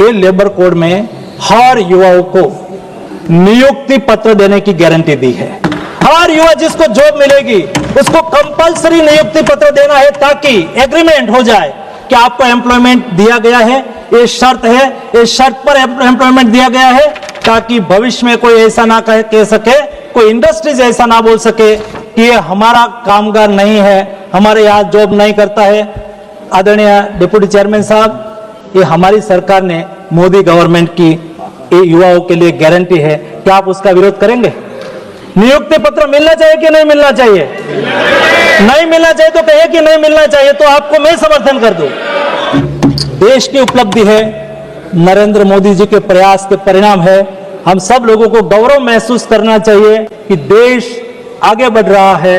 ये labour code में हर युवाओं को नियुक्ति पत्र देने की गारंटी दी है। हर युवा जिसको जॉब मिलेगी उसको कंपलसरी नियुक्ति पत्र देना है, ताकि एग्रीमेंट हो जाए कि आपको एम्प्लॉयमेंट दिया गया है, ये शर्त है, ये शर्त पर एम्प्लॉयमेंट दिया गया है, ताकि भविष्य में कोई ऐसा ना कह सके, कोई इंडस्ट्रीज ऐसा ना बोल सके कि ये हमारा कामगार नहीं है, हमारे यहाँ जॉब नहीं करता है। आदरणीय डिप्टी चेयरमैन साहब, ये हमारी सरकार ने, मोदी गवर्नमेंट की युवाओं के लिए गारंटी है, क्या आप उसका विरोध करेंगे? नियुक्ति पत्र मिलना चाहिए कि नहीं मिलना चाहिए? नहीं मिलना चाहिए तो कहिए कि नहीं मिलना चाहिए, तो आपको मैं समर्थन कर दूं। देश की उपलब्धि है, नरेंद्र मोदी जी के प्रयास के परिणाम है। हम सब लोगों को गौरव महसूस करना चाहिए कि देश आगे बढ़ रहा है,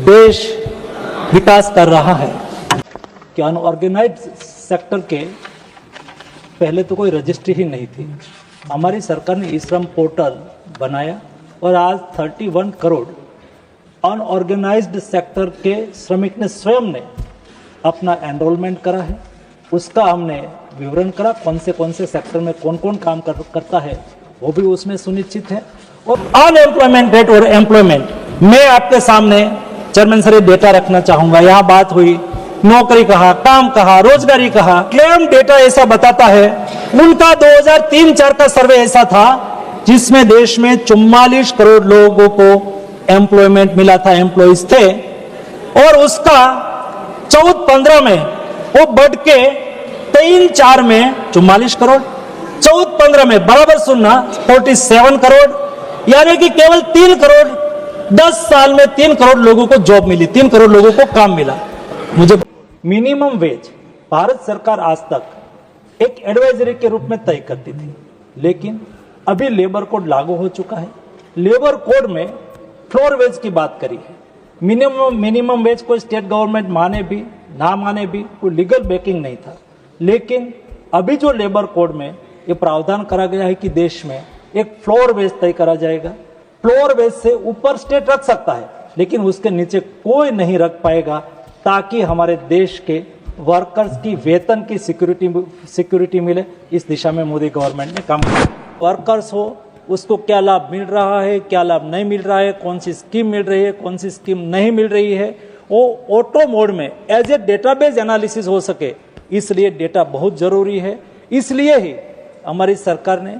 देश विकास कर रहा है। कि अनऑर्गेनाइज्ड सेक्टर के पहले तो कोई रजिस्ट्री ही नहीं थी। हमारी सरकार ने ई श्रम पोर्टल बनाया और आज 31 करोड़ अनऑर्गेनाइज्ड सेक्टर के श्रमिक ने स्वयं ने अपना एनरोलमेंट करा है। उसका हमने विवरण करा, कौन से सेक्टर में कौन कौन काम करता है वो भी उसमें सुनिश्चित है। और अनएम्प्लॉयमेंट रेट और एम्प्लॉयमेंट, मैं आपके सामने चेयरमैन सर डेटा रखना चाहूंगा। यहाँ बात हुई नौकरी कहा, काम कहा, रोजगारी कहा। क्लेम डेटा ऐसा बताता है, उनका 2003-4 का सर्वे ऐसा था जिसमें देश में 44 करोड़ लोगों को एम्प्लॉयमेंट मिला था, एम्प्लॉइज थे, और उसका 14-15 में वो बढ़ के 3-4 में 44 करोड़, 14-15 में बराबर सुनना 47 करोड़, यानी कि केवल 3 करोड़ 10 साल में 3 करोड़ लोगों को जॉब मिली, 3 करोड़ लोगों को काम मिला। मुझे मिनिमम वेज भारत सरकार आज तक एक एडवाइजरी के रूप में तय करती थी, लेकिन अभी लेबर कोड लागू हो चुका है। लेबर कोड में फ्लोर वेज की बात करी है। मिनिमम वेज को स्टेट गवर्नमेंट माने भी ना माने भी कोई लीगल बैकिंग नहीं था, लेकिन अभी जो लेबर कोड में ये प्रावधान करा गया है कि देश में एक फ्लोर वेज तय करा जाएगा। फ्लोर वेज से ऊपर स्टेट रख सकता है, लेकिन उसके नीचे कोई नहीं रख पाएगा, ताकि हमारे देश के वर्कर्स की वेतन की सिक्योरिटी मिले। इस दिशा में मोदी गवर्नमेंट ने काम किया। वर्कर्स हो, उसको क्या लाभ मिल रहा है, क्या लाभ नहीं मिल रहा है, कौन सी स्कीम मिल रही है, कौन सी स्कीम नहीं मिल रही है, वो ऑटो मोड में एज ए डेटाबेस एनालिसिस हो सके, इसलिए डेटा बहुत जरूरी है। इसलिए ही हमारी सरकार ने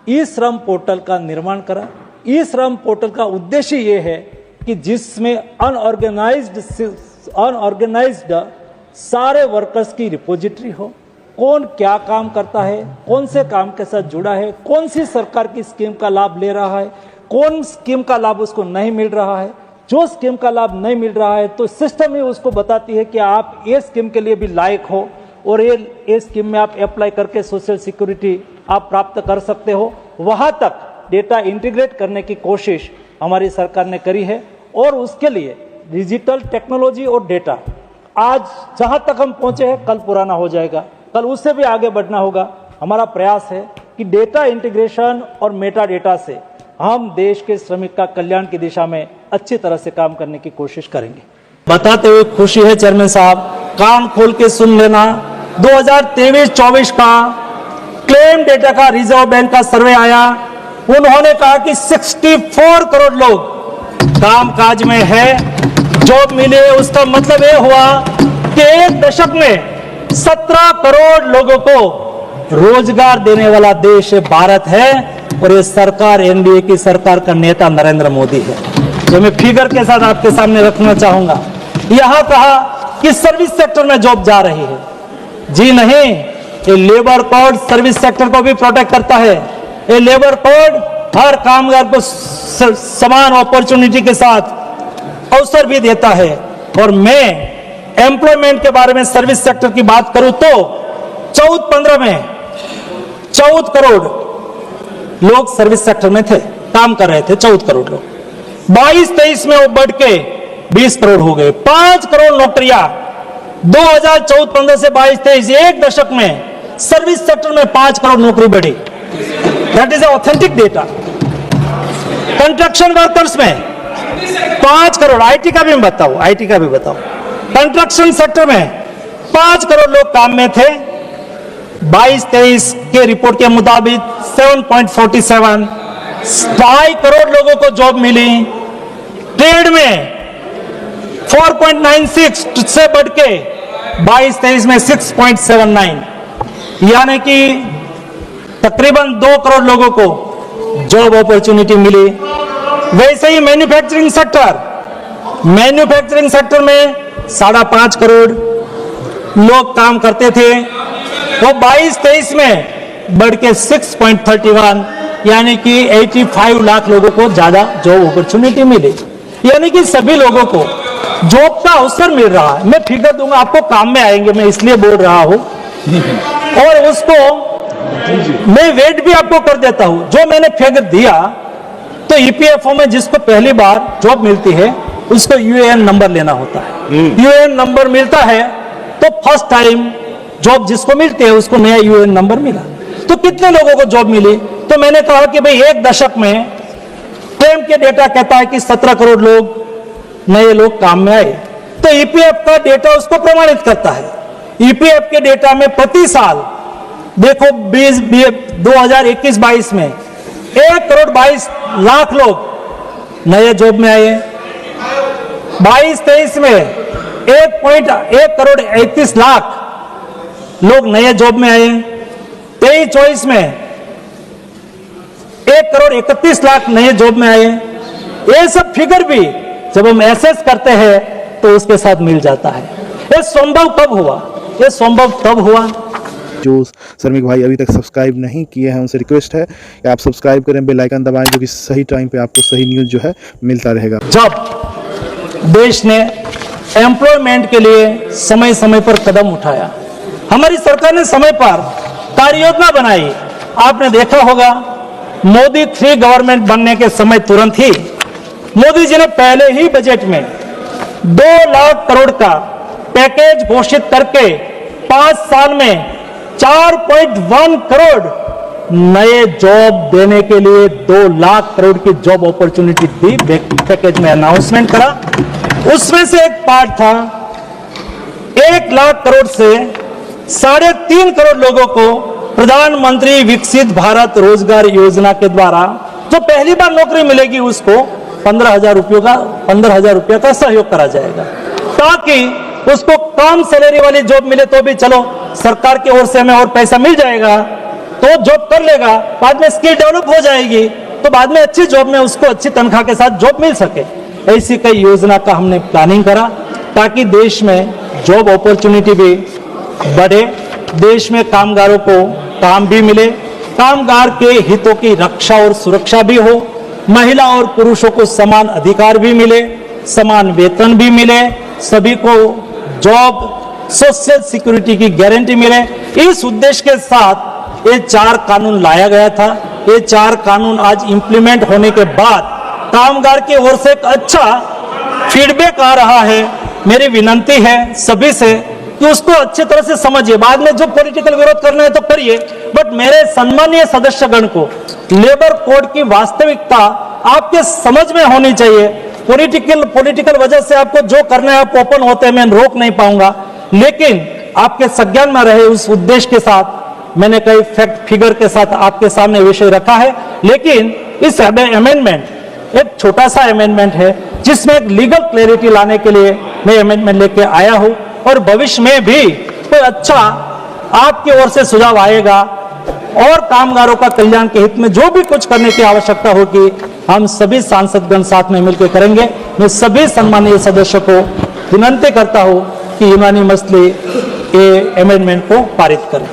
ई श्रम पोर्टल का निर्माण करा। ई श्रम पोर्टल का उद्देश्य ये है कि जिसमें अनऑर्गेनाइज्ड सारे वर्कर्स की रिपोजिटरी हो, कौन क्या काम करता है, कौन से काम के साथ जुड़ा है, कौन सी सरकार की स्कीम का लाभ ले रहा है, कौन स्कीम का लाभ उसको नहीं मिल रहा है। जो स्कीम का लाभ नहीं मिल रहा है तो सिस्टम ही उसको बताती है कि आप ये स्कीम के लिए भी लायक हो और ये स्कीम में आप अप्लाई करके सोशल सिक्योरिटी आप प्राप्त कर सकते हो। वहां तक डेटा इंटीग्रेट करने की कोशिश हमारी सरकार ने करी है, और उसके लिए डिजिटल टेक्नोलॉजी और डेटा, आज जहां तक हम पहुंचे हैं कल पुराना हो जाएगा, कल उससे भी आगे बढ़ना होगा। हमारा प्रयास है कि डेटा इंटीग्रेशन और मेटा डेटा से हम देश के श्रमिक का कल्याण की दिशा में अच्छी तरह से काम करने की कोशिश करेंगे। बताते हुए खुशी है चेयरमैन साहब, कान खोल के सुन लेना, 2023-24 का क्लेम डेटा का रिजर्व बैंक का सर्वे आया। उन्होंने कहा कि 64 करोड़ लोग काम काज में है, जॉब मिले। उसका मतलब यह हुआ कि एक दशक में 17 करोड़ लोगों को रोजगार देने वाला देश भारत है, और ये सरकार एनडीए की सरकार का नेता नरेंद्र मोदी है। जो मैं फिगर के साथ आपके सामने रखना चाहूंगा। यहां कहा कि सर्विस सेक्टर में जॉब जा रही है, जी नहीं, ये लेबर कोड सर्विस सेक्टर को भी प्रोटेक्ट करता है। ये लेबर कोड हर कामगार को समान अपॉर्चुनिटी के साथ अवसर भी देता है। और मैं एम्प्लॉयमेंट के बारे में सर्विस सेक्टर की बात करूं तो 14-15 में 14 करोड़ लोग सर्विस सेक्टर में थे, काम कर रहे थे, 14 करोड़ लोग। 22-23 में वो बढ़ के 20 करोड़ हो गए, 5 करोड़ नौकरियां 2014-15 से 22-23 एक दशक में सर्विस सेक्टर में 5 करोड़ नौकरी बढ़ी। That is authentic data. Construction workers में 5 करोड़, आईटी का भी बताओ, कंस्ट्रक्शन सेक्टर में 5 करोड़ लोग काम में थे, 22-23 के रिपोर्ट के मुताबिक 7.47, 2.5 करोड़ लोगों को जॉब मिली। ट्रेड में 4.96 से बढ़ के 22-23 में 6.79, यानी कि तकरीबन 2 करोड़ लोगों को जॉब अपॉर्चुनिटी मिली। वैसे ही मैन्युफैक्चरिंग सेक्टर में 5.5 करोड़ लोग काम करते थे, वो 22-23 में बढ़ के 6.31, यानी कि 85 लाख लोगों को ज्यादा जॉब अपॉर्चुनिटी मिली। यानी कि सभी लोगों को जॉब का अवसर मिल रहा है। मैं फिगर दूंगा आपको, काम में आएंगे, मैं इसलिए बोल रहा हूं। और उसको मैं वेट भी आपको कर देता हूं। जो मैंने फिगर दिया, तो ईपीएफओ में जिसको पहली बार जॉब मिलती है उसको यूएएन नंबर लेना होता है। यूएएन नंबर मिलता है तो फर्स्ट टाइम जॉब जिसको मिलती है उसको नया यूएएन नंबर मिला। तो कितने लोगों को जॉब मिली? तो मैंने कहा कि भाई एक दशक में ट्रेम के डेटा कहता है कि 17 करोड़ लोग नए लोग काम में आए। तो ईपीएफ का डेटा उसको प्रमाणित करता है। ईपीएफ के डेटा में प्रति साल देखो 2021-22 में 1 करोड़ 22 लाख लोग नए जॉब में आए। 22-23 में 1 करोड़ 31 लाख लोग नए जॉब में आए। 23-24 में 1 करोड़ 31 लाख नए जॉब में आए। ये सब फिगर भी जब हम एसेस करते हैं तो उसके साथ मिल जाता है। ये संभव कब हुआ? ये संभव तब हुआ। जो श्रमिक भाई अभी तक सब्सक्राइब नहीं किए हैं उनसे रिक्वेस्ट है कि आप सब्सक्राइब करें, बेल आइकन दबाएं, जो कि सही टाइम पे आपको सही न्यूज़ जो है मिलता रहेगा। जब देश ने एम्प्लॉयमेंट के लिए समय समय पर कदम उठाया, हमारी सरकार ने समय पर कार्य योजना बनाई। आपने देखा होगा मोदी 3 गवर्नमेंट बनने के समय तुरंत ही मोदी जी ने पहले ही बजट में 2 लाख करोड़ का पैकेज घोषित करके 5 साल में 4.1 करोड़ नए जॉब देने के लिए 2 लाख करोड़ की जॉब अपॉर्चुनिटी दी। पैकेज में अनाउंसमेंट करा। उसमें से एक पार्ट था 1 लाख करोड़ से 3.5 करोड़ लोगों को प्रधानमंत्री विकसित भारत रोजगार योजना के द्वारा जो पहली बार नौकरी मिलेगी उसको 15,000 रुपये का सहयोग करा जाएगा, ताकि उसको कम सैलरी वाली जॉब मिले तो भी चलो सरकार की ओर से हमें और पैसा मिल जाएगा, तो जॉब कर लेगा, बाद में स्किल डेवलप हो जाएगी, तो बाद में अच्छी जॉब में उसको अच्छी तनख्वाह के साथ जॉब मिल सके। ऐसी कई योजना का हमने प्लानिंग करा ताकि देश में जॉब अपॉर्चुनिटी भी बढ़े, देश में कामगारों को काम भी मिले, कामगार के हितों की रक्षा और सुरक्षा भी हो, महिला और पुरुषों को समान अधिकार भी मिले, समान वेतन भी मिले, सभी को जॉब सोशल सिक्योरिटी की गारंटी मिले। इस उद्देश्य के साथ ये 4 कानून लाया गया था। ये 4 कानून आज इंप्लीमेंट होने के बाद कामगार की ओर से एक अच्छा फीडबैक आ रहा है। मेरी विनती है सभी से कि उसको अच्छी तरह से समझिए। बाद में जो पॉलिटिकल विरोध करना है तो करिए, बट मेरे सम्मानीय सदस्यगण को लेबर कोड की वास्तविकता आपके समझ में होनी चाहिए। पॉलिटिकल वजह से आपको जो करना है आप ओपन होते हैं, मैं रोक नहीं पाऊंगा, लेकिन आपके संज्ञान में रहे उस उद्देश्य के साथ मैंने कई फैक्ट फिगर के साथ आपके सामने विषय रखा है। लेकिन इस अमेंडमेंट एक छोटा सा अमेंडमेंट है जिसमें एक लीगल क्लैरिटी लाने के लिए मैं अमेंडमेंट लेके आया हूं, और भविष्य में भी कोई अच्छा आपकी ओर से सुझाव आएगा और कामगारों का कल्याण के हित में जो भी कुछ करने की आवश्यकता होगी हम सभी सांसदगण साथ में मिलकर करेंगे। मैं सभी सम्मानीय सदस्यों को विनती करता हूं कि यूनानी मसले ये अमेंडमेंट को पारित करें।